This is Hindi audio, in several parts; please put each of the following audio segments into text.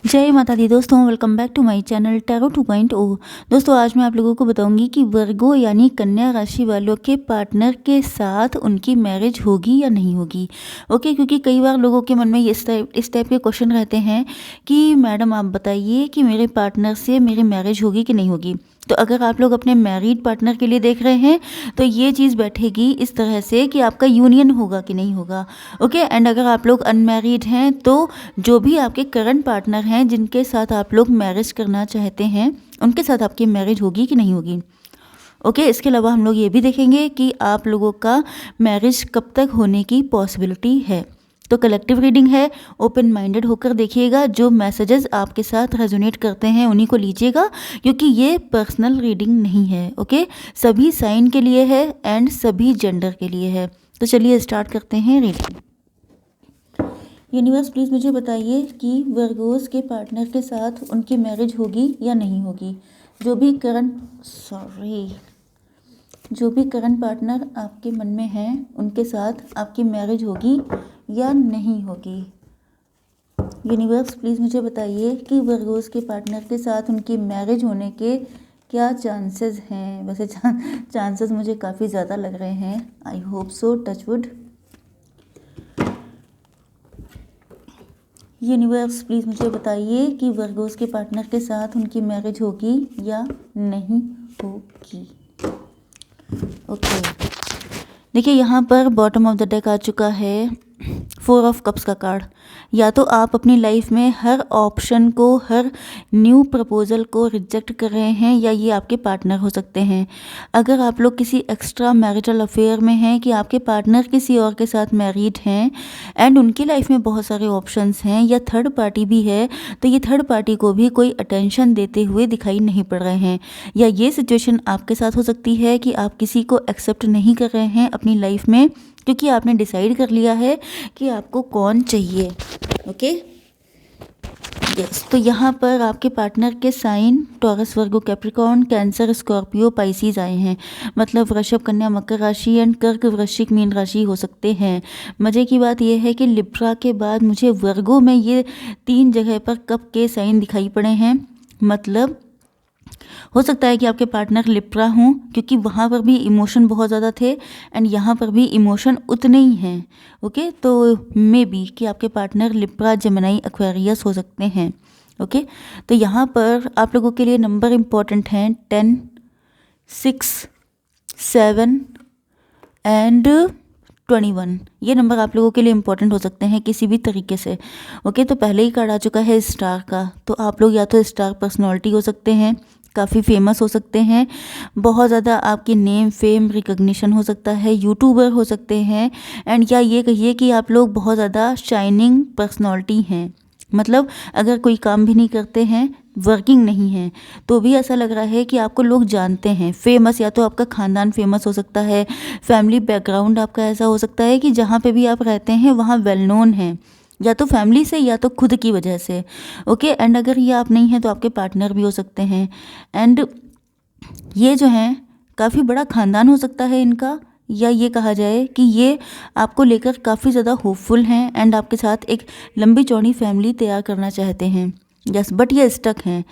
जय माता दी दोस्तों, welcome back to my channel tarot 2.0। दोस्तों आज मैं आप लोगों को बताऊंगी कि वर्गो यानी कन्या राशि वालों के पार्टनर के साथ उनकी मैरिज होगी या नहीं होगी। ओके, क्योंकि कई बार लोगों के मन में इस टाइप के क्वेश्चन रहते हैं कि मैडम आप बताइए कि मेरे पार्टनर से मेरी मैरिज होगी कि नहीं होगी। तो अगर आप लोग अपने मैरिड पार्टनर के लिए देख रहे हैं तो ये चीज़ बैठेगी इस तरह से कि आपका यूनियन होगा कि नहीं होगा। ओके, एंड अगर आप लोग अनमैरिड हैं तो जो भी आपके करंट पार्टनर हैं जिनके साथ आप लोग मैरिज करना चाहते हैं उनके साथ आपकी मैरिज होगी कि नहीं होगी। ओके, इसके अलावा हम लोग ये भी देखेंगे कि आप लोगों का मैरिज कब तक होने की पॉसिबिलिटी है। तो कलेक्टिव रीडिंग है, ओपन माइंडेड होकर देखिएगा। जो मैसेजेस आपके साथ रेजोनेट करते हैं उन्हीं को लीजिएगा, क्योंकि ये पर्सनल रीडिंग नहीं है। ओके, सभी साइन के लिए है एंड सभी जेंडर के लिए है। तो चलिए स्टार्ट करते हैं रीडिंग। यूनिवर्स प्लीज़ मुझे बताइए कि वर्गोस के पार्टनर के साथ उनकी मैरिज होगी या नहीं होगी। जो भी करंट पार्टनर आपके मन में हैं उनके साथ आपकी मैरिज होगी या नहीं होगी। यूनिवर्स प्लीज़ मुझे बताइए कि वर्गोस के पार्टनर के साथ उनकी मैरिज होने के क्या चांसेस हैं। वैसे चांसेस मुझे काफ़ी ज़्यादा लग रहे हैं। I hope so, touch wood. Universe please मुझे बताइए कि वर्गोस के पार्टनर के साथ उनकी मैरिज होगी या नहीं होगी। ओके, देखिए यहाँ पर बॉटम ऑफ द डेक आ चुका है 4 ऑफ कप्स का कार्ड। या तो आप अपनी लाइफ में हर ऑप्शन को, हर न्यू प्रपोजल को रिजेक्ट कर रहे हैं या ये आपके पार्टनर हो सकते हैं। अगर आप लोग किसी एक्स्ट्रा मैरिटल अफेयर में हैं कि आपके पार्टनर किसी और के साथ मैरिड हैं एंड उनकी लाइफ में बहुत सारे ऑप्शंस हैं या थर्ड पार्टी भी है, तो ये थर्ड पार्टी को भी कोई अटेंशन देते हुए दिखाई नहीं पड़ रहे हैं। या ये सिचुएशन आपके साथ हो सकती है कि आप किसी को एक्सेप्ट नहीं कर रहे हैं अपनी लाइफ में, क्योंकि आपने डिसाइड कर लिया है कि आपको कौन चाहिए। Okay, yes. तो यहाँ पर आपके पार्टनर के साइन टॉरस, वर्गो, कैप्रिकॉर्न, कैंसर, स्कॉर्पियो, पाइसीज आए हैं। मतलब वृषभ, कन्या, मकर राशि एंड कर्क, वृश्चिक, मीन राशि हो सकते हैं। मज़े की बात यह है कि लिब्रा के बाद मुझे वर्गो में ये 3 जगह पर कप के साइन दिखाई पड़े हैं। मतलब हो सकता है कि आपके पार्टनर लिब्रा हों, क्योंकि वहाँ पर भी इमोशन बहुत ज़्यादा थे एंड यहाँ पर भी इमोशन उतने ही हैं। ओके, तो मे बी कि आपके पार्टनर लिब्रा, जेमिनी, एक्वेरियस हो सकते हैं। ओके, तो यहाँ पर आप लोगों के लिए नंबर इम्पॉर्टेंट हैं 10, 6, 7 एंड 21। ये नंबर आप लोगों के लिए इम्पॉर्टेंट हो सकते हैं किसी भी तरीके से। ओके, तो पहले ही कार्ड आ चुका है स्टार का। तो आप लोग या तो स्टार पर्सनालिटी हो सकते हैं, काफ़ी फेमस हो सकते हैं, बहुत ज़्यादा आपकी नेम, फेम, रिकग्निशन हो सकता है, यूट्यूबर हो सकते हैं एंड या ये कहिए कि आप लोग बहुत ज़्यादा शाइनिंग पर्सनालिटी हैं। मतलब अगर कोई काम भी नहीं करते हैं, वर्किंग नहीं है, तो भी ऐसा लग रहा है कि आपको लोग जानते हैं। फेमस, या तो आपका ख़ानदान फेमस हो सकता है, फैमिली बैकग्राउंड आपका ऐसा हो सकता है कि जहाँ पे भी आप रहते हैं वहाँ वेल नोन है, या तो फैमिली से या तो खुद की वजह से। ओके, एंड अगर ये आप नहीं हैं तो आपके पार्टनर भी हो सकते हैं। एंड ये जो हैं काफ़ी बड़ा ख़ानदान हो सकता है इनका, या ये कहा जाए कि ये आपको लेकर काफ़ी ज़्यादा होपफुल हैं एंड आपके साथ एक लंबी चौड़ी फैमिली तैयार करना चाहते हैं। यस, बट ये स्टक हैं।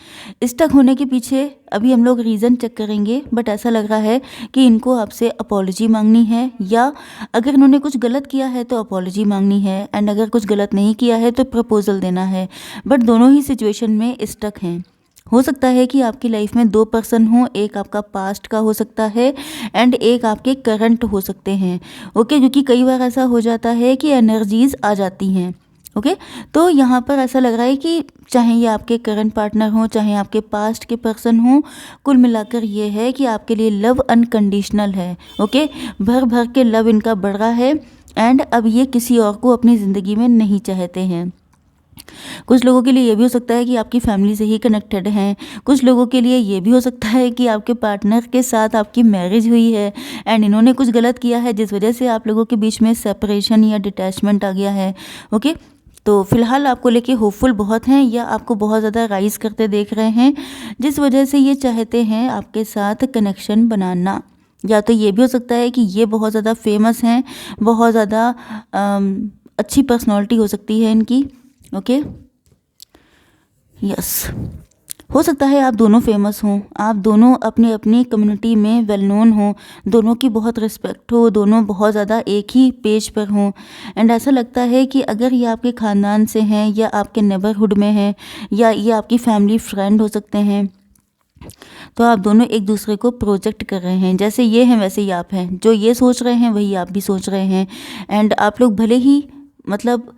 स्टक होने के पीछे अभी हम लोग रीज़न चेक करेंगे, बट ऐसा लग रहा है कि इनको आपसे अपॉलॉजी मांगनी है, या अगर इन्होंने कुछ गलत किया है तो अपॉलॉजी मांगनी है एंड अगर कुछ गलत नहीं किया है तो प्रपोजल देना है। बट दोनों ही सिचुएशन में स्टक हैं। हो सकता है कि आपकी लाइफ में 2 पर्सन हो, एक आपका पास्ट का हो सकता है एंड एक आपके करंट हो सकते हैं। ओके, क्योंकि कई बार ऐसा हो जाता है कि एनर्जीज आ जाती हैं। ओके, तो यहाँ पर ऐसा लग रहा है कि चाहे ये आपके करंट पार्टनर हो, चाहे आपके पास्ट के पर्सन हो, कुल मिलाकर ये है कि आपके लिए लव अनकंडीशनल है। ओके, भर भर के लव इनका बढ़ रहा है एंड अब ये किसी और को अपनी ज़िंदगी में नहीं चाहते हैं। कुछ लोगों के लिए ये भी हो सकता है कि आपकी फैमिली से ही कनेक्टेड हैं। कुछ लोगों के लिए ये भी हो सकता है कि आपके पार्टनर के साथ आपकी मैरिज हुई है एंड इन्होंने कुछ गलत किया है जिस वजह से आप लोगों के बीच में सेपरेशन या डिटैचमेंट आ गया है। ओके, तो फिलहाल आपको लेके होपफुल बहुत हैं या आपको बहुत ज़्यादा राइज करते देख रहे हैं, जिस वजह से ये चाहते हैं आपके साथ कनेक्शन बनाना। या तो ये भी हो सकता है कि ये बहुत ज़्यादा फेमस हैं, बहुत ज़्यादा अच्छी पर्सनालिटी हो सकती है इनकी। ओके, यस, हो सकता है आप दोनों फेमस हों, आप दोनों अपनी अपनी कम्युनिटी में वेल नोन हों, दोनों की बहुत रिस्पेक्ट हो, दोनों बहुत ज़्यादा एक ही पेज पर हों। एंड ऐसा लगता है कि अगर ये आपके ख़ानदान से हैं या आपके नेबरहुड में हैं या ये आपकी फैमिली फ्रेंड हो सकते हैं, तो आप दोनों एक दूसरे को प्रोजेक्ट कर रहे हैं। जैसे ये हैं वैसे ही आप हैं, जो ये सोच रहे हैं वही आप भी सोच रहे हैं। एंड आप लोग भले ही मतलब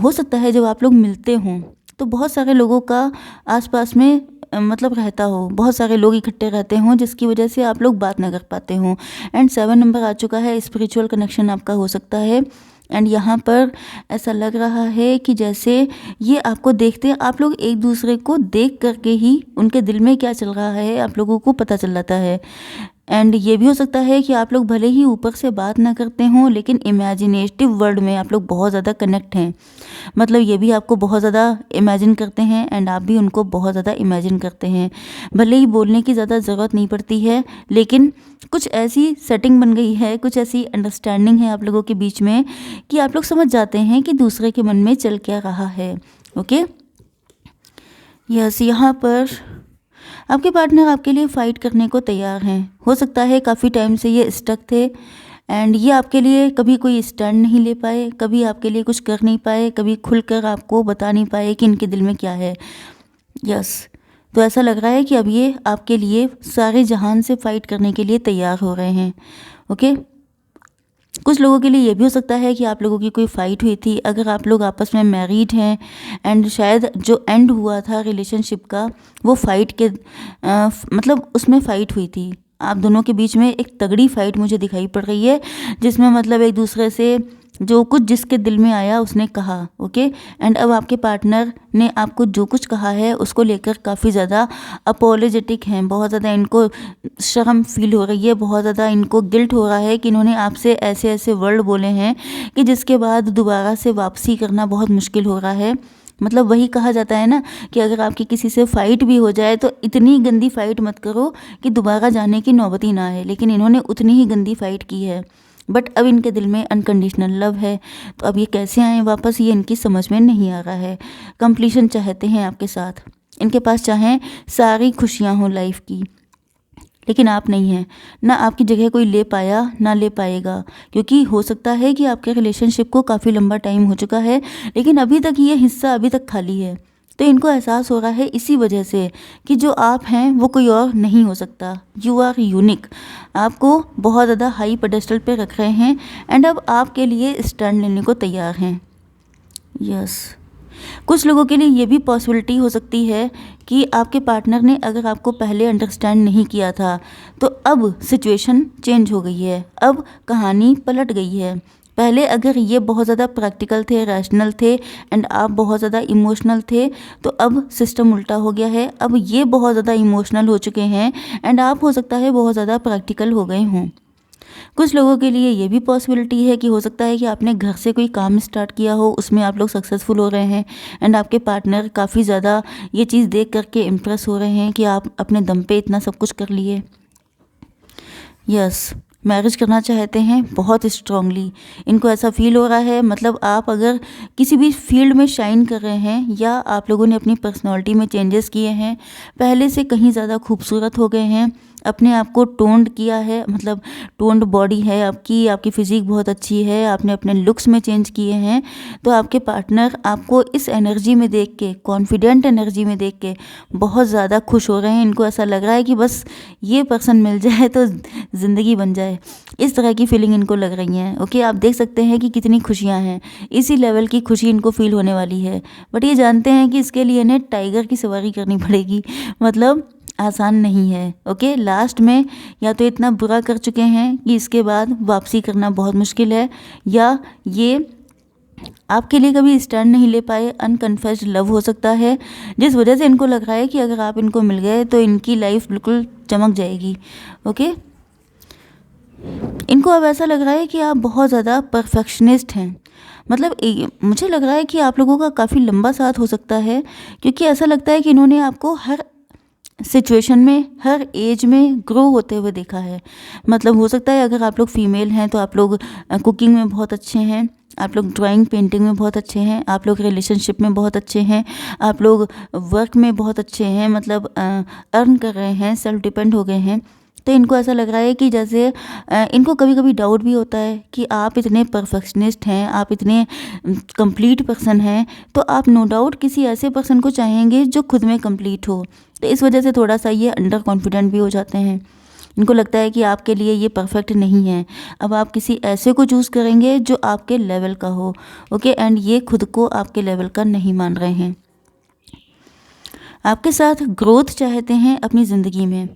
हो सकता है जब आप लोग मिलते हों तो बहुत सारे लोगों का आसपास में मतलब रहता हो, बहुत सारे लोग इकट्ठे रहते हों जिसकी वजह से आप लोग बात ना कर पाते हों। एंड 7 नंबर आ चुका है, स्पिरिचुअल कनेक्शन आपका हो सकता है। एंड यहाँ पर ऐसा लग रहा है कि जैसे ये आपको देखते हैं, आप लोग एक दूसरे को देख करके ही उनके दिल में क्या चल रहा है आप लोगों को पता चल जाता है। एंड ये भी हो सकता है कि आप लोग भले ही ऊपर से बात ना करते हों लेकिन इमेजिनेटिव वर्ल्ड में आप लोग बहुत ज़्यादा कनेक्ट हैं। मतलब ये भी आपको बहुत ज़्यादा इमेजिन करते हैं एंड आप भी उनको बहुत ज़्यादा इमेजिन करते हैं। भले ही बोलने की ज़्यादा ज़रूरत नहीं पड़ती है लेकिन कुछ ऐसी सेटिंग बन गई है, कुछ ऐसी अंडरस्टैंडिंग है आप लोगों के बीच में कि आप लोग समझ जाते हैं कि दूसरे के मन में चल क्या रहा है। ओके, यस, यहाँ पर आपके पार्टनर आपके लिए फ़ाइट करने को तैयार हैं। हो सकता है काफ़ी टाइम से ये स्टक थे एंड ये आपके लिए कभी कोई स्टैंड नहीं ले पाए, कभी आपके लिए कुछ कर नहीं पाए, कभी खुलकर आपको बता नहीं पाए कि इनके दिल में क्या है। यस, तो ऐसा लग रहा है कि अब ये आपके लिए सारे जहान से फ़ाइट करने के लिए तैयार हो रहे हैं। ओके, कुछ लोगों के लिए ये भी हो सकता है कि आप लोगों की कोई फ़ाइट हुई थी। अगर आप लोग आपस में मैरिड हैं एंड शायद जो एंड हुआ था रिलेशनशिप का वो फ़ाइट के मतलब उसमें फ़ाइट हुई थी। आप दोनों के बीच में एक तगड़ी फ़ाइट मुझे दिखाई पड़ रही है जिसमें मतलब एक दूसरे से जो कुछ जिसके दिल में आया उसने कहा। ओके, एंड अब आपके पार्टनर ने आपको जो कुछ कहा है उसको लेकर काफ़ी ज़्यादा अपोलोजेटिक हैं, बहुत ज़्यादा इनको शर्म फील हो रही है, बहुत ज़्यादा इनको गिल्ट हो रहा है कि इन्होंने आपसे ऐसे ऐसे वर्ड बोले हैं कि जिसके बाद दोबारा से वापसी करना बहुत मुश्किल हो रहा है। मतलब वही कहा जाता है ना कि अगर आपकी किसी से फ़ाइट भी हो जाए तो इतनी गंदी फ़ाइट मत करो कि दोबारा जाने की नौबत ही ना आए। लेकिन इन्होंने उतनी ही गंदी फ़ाइट की है बट अब इनके दिल में अनकंडीशनल लव है। तो अब ये कैसे आए वापस ये इनकी समझ में नहीं आ रहा है। कंप्लीशन चाहते हैं आपके साथ, इनके पास चाहें सारी खुशियाँ हों लाइफ की, लेकिन आप नहीं हैं। ना आपकी जगह कोई ले पाया ना ले पाएगा, क्योंकि हो सकता है कि आपके रिलेशनशिप को काफ़ी लंबा टाइम हो चुका है लेकिन अभी तक ये हिस्सा अभी तक खाली है। तो इनको एहसास हो रहा है इसी वजह से कि जो आप हैं वो कोई और नहीं हो सकता। You are unique. आपको बहुत ज़्यादा हाई पेडेस्टल पे रख रहे हैं एंड अब आपके लिए स्टैंड लेने को तैयार हैं। यस, कुछ लोगों के लिए ये भी पॉसिबिलिटी हो सकती है कि आपके पार्टनर ने अगर आपको पहले अंडरस्टैंड नहीं किया था तो अब सिचुएशन चेंज हो गई है, अब कहानी पलट गई है। पहले अगर ये बहुत ज़्यादा प्रैक्टिकल थे, रैशनल थे एंड आप बहुत ज़्यादा इमोशनल थे तो अब सिस्टम उल्टा हो गया है। अब ये बहुत ज़्यादा इमोशनल हो चुके हैं एंड आप हो सकता है बहुत ज़्यादा प्रैक्टिकल हो गए हों। कुछ लोगों के लिए ये भी पॉसिबिलिटी है कि हो सकता है कि आपने घर से कोई काम स्टार्ट किया हो, उसमें आप लोग सक्सेसफुल हो रहे हैं एंड आपके पार्टनर काफ़ी ज़्यादा ये चीज़ देख करके इम्प्रेस हो रहे हैं कि आप अपने दम पे इतना सब कुछ कर लिए। यस, मैरिज करना चाहते हैं बहुत स्ट्रांगली। इनको ऐसा फील हो रहा है, मतलब आप अगर किसी भी फील्ड में शाइन कर रहे हैं या आप लोगों ने अपनी पर्सनालिटी में चेंजेस किए हैं, पहले से कहीं ज़्यादा खूबसूरत हो गए हैं, अपने आप को टोन्ड किया है, मतलब टोन्ड बॉडी है आपकी फिज़िक बहुत अच्छी है, आपने अपने लुक्स में चेंज किए हैं। तो आपके पार्टनर आपको इस एनर्जी में देख के, कॉन्फिडेंट एनर्जी में देख के बहुत ज़्यादा खुश हो रहे हैं। इनको ऐसा लग रहा है कि बस ये पर्सन मिल जाए तो ज़िंदगी बन जाए, इस तरह की फीलिंग इनको लग रही है। ओके, आप देख सकते हैं कि कितनी खुशियाँ हैं, इसी लेवल की खुशी इनको फील होने वाली है। बट ये जानते हैं कि इसके लिए इन्हें टाइगर की सवारी करनी पड़ेगी, मतलब आसान नहीं है। ओके, लास्ट में या तो इतना बुरा कर चुके हैं कि इसके बाद वापसी करना बहुत मुश्किल है, या ये आपके लिए कभी स्टैंड नहीं ले पाए। अनकन्फेस्ड लव हो सकता है जिस वजह से इनको लग रहा है कि अगर आप इनको मिल गए तो इनकी लाइफ बिल्कुल चमक जाएगी। ओके, इनको अब ऐसा लग रहा है कि आप बहुत ज़्यादा परफेक्शनिस्ट हैं। मतलब मुझे लग रहा है कि आप लोगों का काफ़ी लंबा साथ हो सकता है, क्योंकि ऐसा लगता है कि इन्होंने आपको हर सिचुएशन में, हर एज में ग्रो होते हुए देखा है। मतलब हो सकता है अगर आप लोग फीमेल हैं तो आप लोग कुकिंग में बहुत अच्छे हैं, आप लोग ड्राइंग पेंटिंग में बहुत अच्छे हैं, आप लोग रिलेशनशिप में बहुत अच्छे हैं, आप लोग वर्क में बहुत अच्छे हैं, मतलब अर्न कर रहे हैं, सेल्फ डिपेंड हो गए हैं। तो इनको ऐसा लग रहा है कि जैसे इनको कभी कभी डाउट भी होता है कि आप इतने परफेक्शनिस्ट हैं, आप इतने कंप्लीट पर्सन हैं, तो आप नो डाउट किसी ऐसे पर्सन को चाहेंगे जो खुद में कंप्लीट हो। तो इस वजह से थोड़ा सा ये अंडर कॉन्फिडेंट भी हो जाते हैं। इनको लगता है कि आपके लिए ये परफेक्ट नहीं है, अब आप किसी ऐसे को चूज़ करेंगे जो आपके लेवल का हो। ओके, एंड ये खुद को आपके लेवल का नहीं मान रहे हैं। आपके साथ ग्रोथ चाहते हैं अपनी ज़िंदगी में,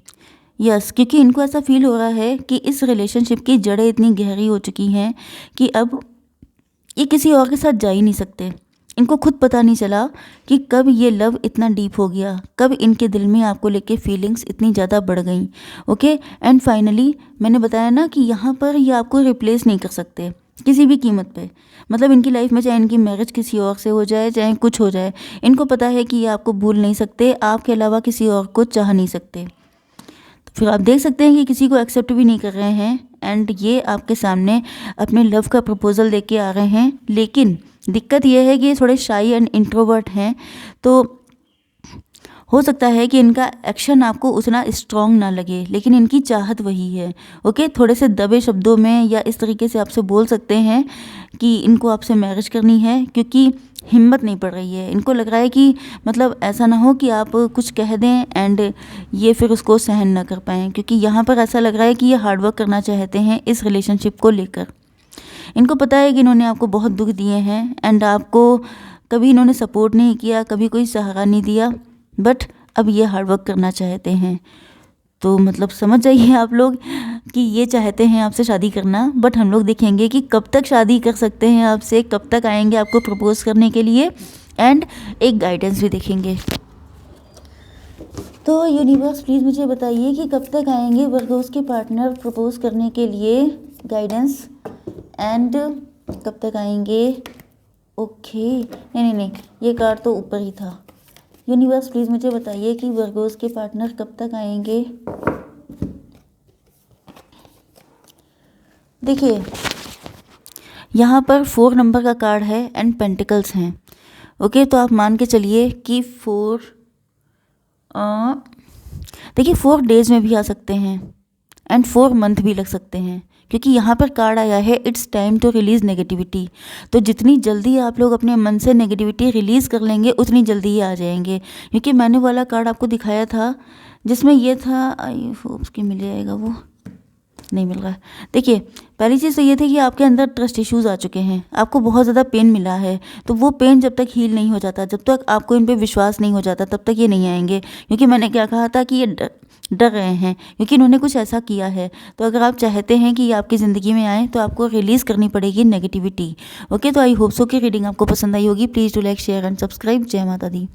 यस, क्योंकि इनको ऐसा फील हो रहा है कि इस रिलेशनशिप की जड़ें इतनी गहरी हो चुकी हैं कि अब ये किसी और के साथ जा ही नहीं सकते। इनको खुद पता नहीं चला कि कब ये लव इतना डीप हो गया, कब इनके दिल में आपको लेके फीलिंग्स इतनी ज़्यादा बढ़ गई। ओके, एंड फाइनली मैंने बताया ना कि यहाँ पर ये आपको रिप्लेस नहीं कर सकते किसी भी कीमत पे। मतलब इनकी लाइफ में चाहे इनकी मैरिज किसी और से हो जाए, चाहे कुछ हो जाए, इनको पता है कि ये आपको भूल नहीं सकते, आपके अलावा किसी और को चाह नहीं सकते। तो फिर आप देख सकते हैं कि किसी को एक्सेप्ट भी नहीं कर रहे हैं, एंड ये आपके सामने अपने लव का प्रपोजल दे के आ रहे हैं। लेकिन दिक्कत यह है कि ये थोड़े शाई एंड इंट्रोवर्ट हैं, तो हो सकता है कि इनका एक्शन आपको उतना स्ट्रॉन्ग ना लगे, लेकिन इनकी चाहत वही है। ओके, थोड़े से दबे शब्दों में या इस तरीके से आपसे बोल सकते हैं कि इनको आपसे मैरिज करनी है, क्योंकि हिम्मत नहीं पड़ रही है। इनको लग रहा है कि मतलब ऐसा ना हो कि आप कुछ कह दें एंड ये फिर उसको सहन ना कर पाएँ, क्योंकि यहाँ पर ऐसा लग रहा है कि ये हार्डवर्क करना चाहते हैं इस रिलेशनशिप को लेकर। इनको पता है कि इन्होंने आपको बहुत दुख दिए हैं, एंड आपको कभी इन्होंने सपोर्ट नहीं किया, कभी कोई सहारा नहीं दिया, बट अब ये हार्डवर्क करना चाहते हैं। तो मतलब समझ जाइए आप लोग कि ये चाहते हैं आपसे शादी करना, बट हम लोग देखेंगे कि कब तक शादी कर सकते हैं आपसे, कब तक आएंगे आपको प्रपोज करने के लिए, एंड एक गाइडेंस भी देखेंगे। तो यूनिवर्स प्लीज़ मुझे बताइए कि कब तक आएंगे वर्गोस के पार्टनर प्रपोज करने के लिए, गाइडेंस, एंड कब तक आएंगे। ओके, नहीं, ये कार्ड तो ऊपर ही था। यूनिवर्स प्लीज़ मुझे बताइए कि वर्गोस के पार्टनर कब तक आएंगे। देखिए यहाँ पर 4 नंबर का कार्ड है एंड पेंटिकल्स हैं। ओके, तो आप मान के चलिए कि 4 देखिए 4 डेज में भी आ सकते हैं एंड 4 मंथ भी लग सकते हैं, क्योंकि यहाँ पर कार्ड आया है it's time to release negativity. तो जितनी जल्दी आप लोग अपने मन से नेगेटिविटी रिलीज़ कर लेंगे उतनी जल्दी ही आ जाएंगे। क्योंकि मैंने वाला कार्ड आपको दिखाया था जिसमें ये था, आई होप कि मिल जाएगा, वो नहीं मिल रहा है। देखिए पहली चीज़ तो ये थी कि आपके अंदर ट्रस्ट इश्यूज़ आ चुके हैं, आपको बहुत ज़्यादा पेन मिला है, तो वो पेन जब तक हील नहीं हो जाता, जब तक आपको इन पे विश्वास नहीं हो जाता, तब तक ये नहीं आएंगे। क्योंकि मैंने क्या कहा था कि ये डर रहे हैं क्योंकि इन्होंने कुछ ऐसा किया है। तो अगर आप चाहते हैं कि ये आपकी ज़िंदगी में आए तो आपको रिलीज़ करनी पड़ेगी नेगेटिविटी। ओके, तो आई होप सो कि रीडिंग आपको पसंद आई होगी। Please do like, share and subscribe. जय माता दी।